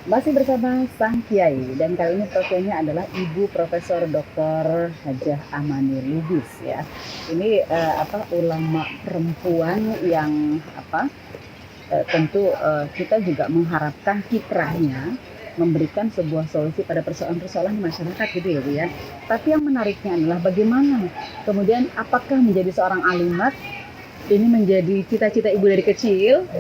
Masih bersama Sang Kiai dan kali ini profilnya adalah Ibu Profesor Dr. Hajah Amani Lubis ya. Ini ulama perempuan yang tentu kita juga mengharapkan kiprahnya memberikan sebuah solusi pada persoalan-persoalan di masyarakat gitu ya Bu ya. Tapi yang menariknya adalah bagaimana kemudian apakah menjadi seorang alimat ini menjadi cita-cita ibu dari kecil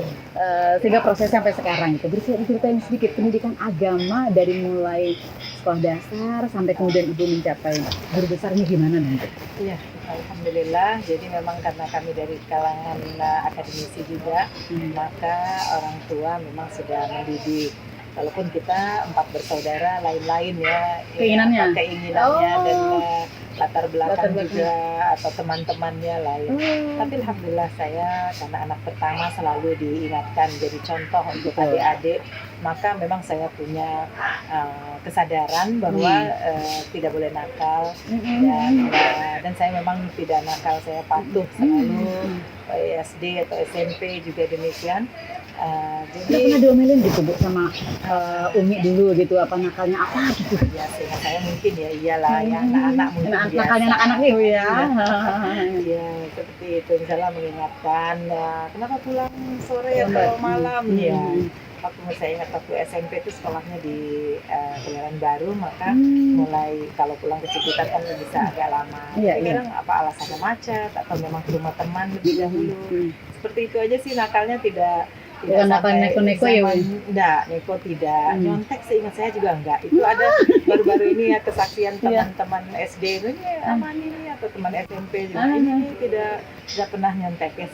sehingga proses sampai sekarang gitu. Bisa diceritain sedikit pendidikan agama dari mulai sekolah dasar sampai kemudian ibu mencapai guru besarnya gimana nanti? Iya, alhamdulillah. Jadi memang karena kami dari kalangan akademisi juga, maka orang tua memang sudah mendidik. Walaupun kita 4 bersaudara lain-lain ya, keinginannya dan latar belakang juga atau teman-temannya lain. Tapi alhamdulillah saya karena anak pertama selalu diingatkan jadi contoh untuk adik-adik, maka memang saya punya kesadaran bahwa tidak boleh nakal dan saya memang tidak nakal, saya patuh selalu. SD atau SMP juga demikian. Jadi pernah diomelin gitu Bu sama Umi dulu gitu, apa nakalnya apa gitu? Ya sehingga saya mungkin ya iyalah ya anak-anak mungkin nakalnya anak-anak nih Bu ya. Iya seperti itu, misalnya mengingatkan kenapa pulang sore atau malam ya. Waktu saya ingat waktu SMP itu sekolahnya di Kebayoran Baru, maka mulai kalau pulang ke Ciputat kan bisa agak lama. Kadang apa alasannya macet atau memang ke rumah teman lebih dahulu. Seperti itu aja sih, nakalnya tidak sampai neko-neko ya? Enggak, neko tidak. Nyontek seingat saya juga enggak. Itu ada baru-baru ini ya kesaksian teman-teman SD ini Amani ini atau teman SMP juga ini tidak pernah nyontek ya.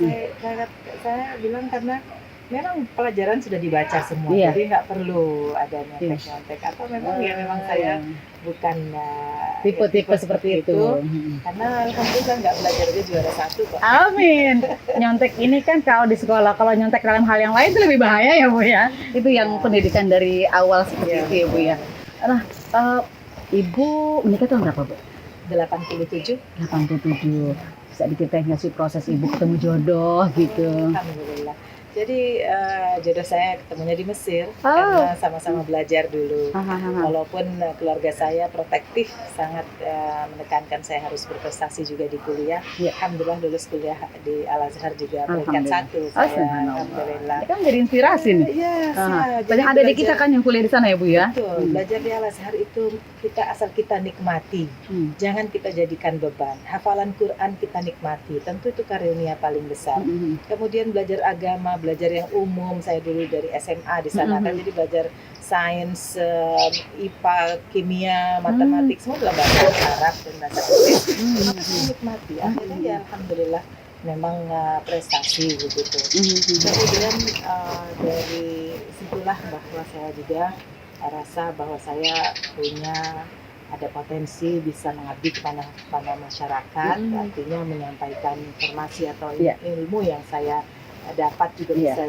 Saya bilang karena memang pelajaran sudah dibaca semua, jadi nggak perlu ada nyontek-nyontek atau memang memang saya bukan tipe-tipe seperti itu. Karena alhamdulillah nggak belajar aja juara 1 kok. Amin. Nyontek ini kan kalau di sekolah, kalau nyontek dalam hal yang lain itu lebih bahaya ya Bu ya. Itu yang pendidikan dari awal seperti itu ya Bu ya. Nah, Ibu menikah tahun berapa Bu? 87. Bisa diceritain nggak sih proses Ibu ketemu jodoh gitu? Alhamdulillah. Jadi jodoh saya ketemunya di Mesir karena sama-sama belajar dulu. Walaupun keluarga saya protektif, sangat menekankan saya harus berprestasi juga di kuliah. Alhamdulillah lulus kuliah di Al Azhar juga peringkat 1 saya. Alhamdulillah. Ini kan jadi inspirasi nih. Iya. Banyak adik kita kan yang kuliah di sana ya Bu ya. Betul. Belajar di Al Azhar itu asal kita nikmati, jangan kita jadikan beban. Hafalan Quran kita nikmati, tentu itu karunia paling besar. Kemudian belajar agama, belajar yang umum, saya dulu dari SMA di sana kan, jadi belajar sains, IPA, kimia, matematik, semua dalam bahasa Arab dan bahasa Inggris. Maka saya nikmati, akhirnya ya alhamdulillah memang prestasi begitu. Kemudian dari situlah bahwa saya juga rasa bahwa saya punya ada potensi bisa mengabdi kepada masyarakat, artinya menyampaikan informasi atau ilmu yang saya dapat juga bisa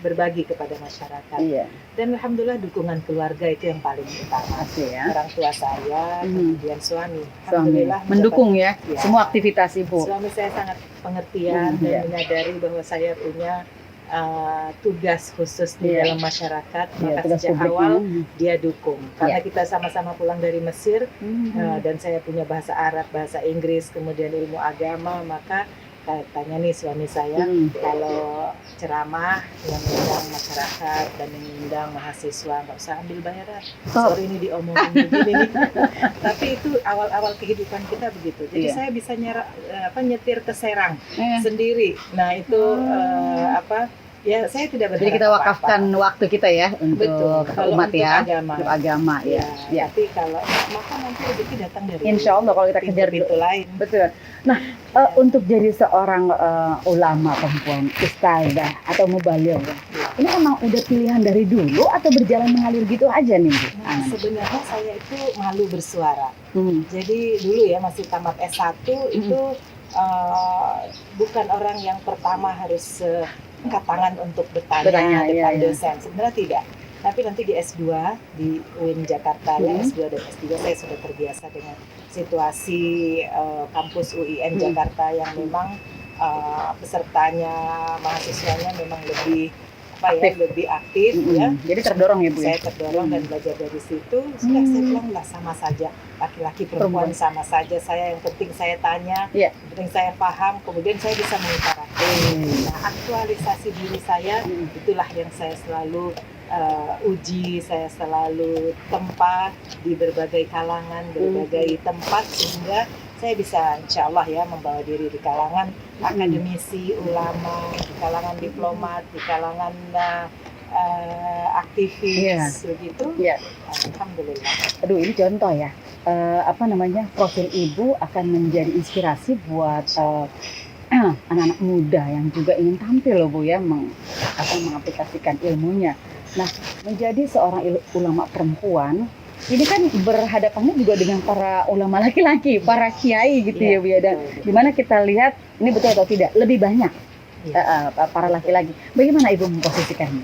berbagi kepada masyarakat. Dan alhamdulillah dukungan keluarga itu yang paling utama. Orang tua saya, kemudian suami. Alhamdulillah mendukung semua aktivitas Ibu. Suami saya sangat pengertian dan menyadari bahwa saya punya tugas khusus di dalam masyarakat, maka sejak awal dia dukung. Karena kita sama-sama pulang dari Mesir dan saya punya bahasa Arab, bahasa Inggris, kemudian ilmu agama, maka tanya nih suami saya, kalau ceramah yang mengundang masyarakat dan mengundang mahasiswa nggak usah ambil bayaran. Sorry ini diomongin begini nih. Tapi itu awal-awal kehidupan kita begitu. Jadi saya bisa nyetir ke Serang sendiri. Nah itu ya saya tidak berharap. Jadi kita wakafkan waktu kita ya untuk umat ya, untuk agama ya. Tapi kalau maka nanti rezeki datang dari Insya Allah kalau kita kejar pintu lain. Betul. Nah, untuk jadi seorang ulama perempuan, ustazah atau mubaligh, ini emang udah pilihan dari dulu atau berjalan mengalir gitu aja nih Bu? Sebenarnya saya itu malu bersuara. Jadi dulu ya masih tamat S1 itu bukan orang yang pertama harus angkat tangan untuk bertanya depan dosen. Sebenarnya tidak. Tapi nanti di S2 di UIN Jakarta ya, S2 dan S3 saya sudah terbiasa dengan situasi kampus UIN Jakarta yang memang pesertanya, mahasiswanya memang lebih lebih aktif ya. Jadi terdorong ya Bu ya? Saya terdorong dan belajar dari situ. Sudah saya bilang lah sama saja, laki-laki perempuan sama saja. Saya yang penting saya tanya, yang penting saya paham, kemudian saya bisa mengutarakan. Nah, aktualisasi diri saya itulah yang saya selalu uji, saya selalu tempat di berbagai kalangan, berbagai tempat, sehingga saya bisa insya Allah ya membawa diri di kalangan akademisi, ulama, di kalangan diplomat, di kalangan aktivis, begitu. Alhamdulillah. Aduh, ini contoh ya. Profil Ibu akan menjadi inspirasi buat anak-anak muda yang juga ingin tampil loh Bu ya, mengaplikasikan ilmunya. Nah, menjadi seorang ulama perempuan, ini kan berhadapannya juga dengan para ulama laki-laki, para kiai gitu ya Bu ya. Dan dimana kita lihat, ini betul atau tidak, lebih banyak para laki-laki. Bagaimana Ibu memposisikannya?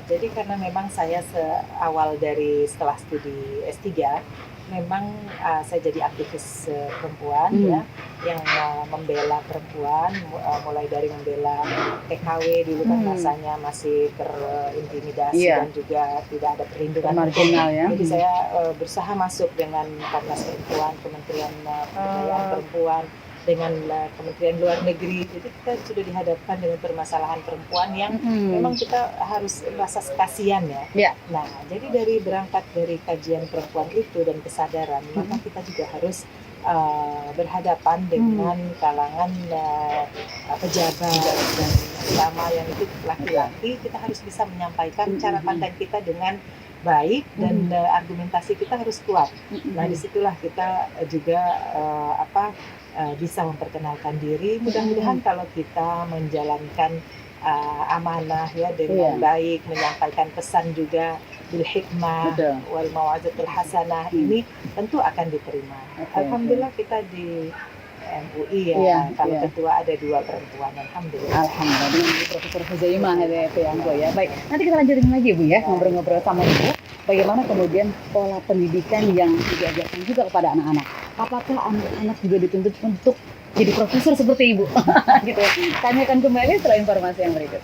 Jadi karena memang saya setelah studi S3, memang saya jadi aktivis perempuan ya, yang membela perempuan, mulai dari membela TKW dulu kan rasanya masih terintimidasi dan juga tidak ada perlindungan marginal ya. Jadi saya berusaha masuk dengan Komnas Perempuan, Kementerian Pemberdayaan Perempuan, dengan Kementerian Luar Negeri. Jadi kita sudah dihadapkan dengan permasalahan perempuan yang memang kita harus rasa kasihan ya. Nah, jadi berangkat dari kajian perempuan itu dan kesadaran, maka kita juga harus berhadapan dengan kalangan pejabat dan ulama yang itu laki-laki. Kita harus bisa menyampaikan cara pandang kita dengan baik dan argumentasi kita harus kuat. Nah, disitulah kita juga bisa memperkenalkan diri. Mudah-mudahan kalau kita menjalankan amanah ya dengan baik, menyampaikan pesan juga bil hikmah wal mau'izatul hasanah, ini tentu akan diterima. Alhamdulillah kita di MUI kalau ketua ada 2 perempuan, alhamdulillah. Dengan Profesor Huzaimah itu yang Bu ya. Baik, nanti kita lanjutin lagi Bu ya, ngobrol-ngobrol sama Ibu. Bagaimana kemudian pola pendidikan yang diajarkan juga kepada anak-anak? Apakah anak-anak juga dituntut untuk jadi profesor seperti Ibu? Gitu. Tanyakan kembali setelah informasi yang berikut.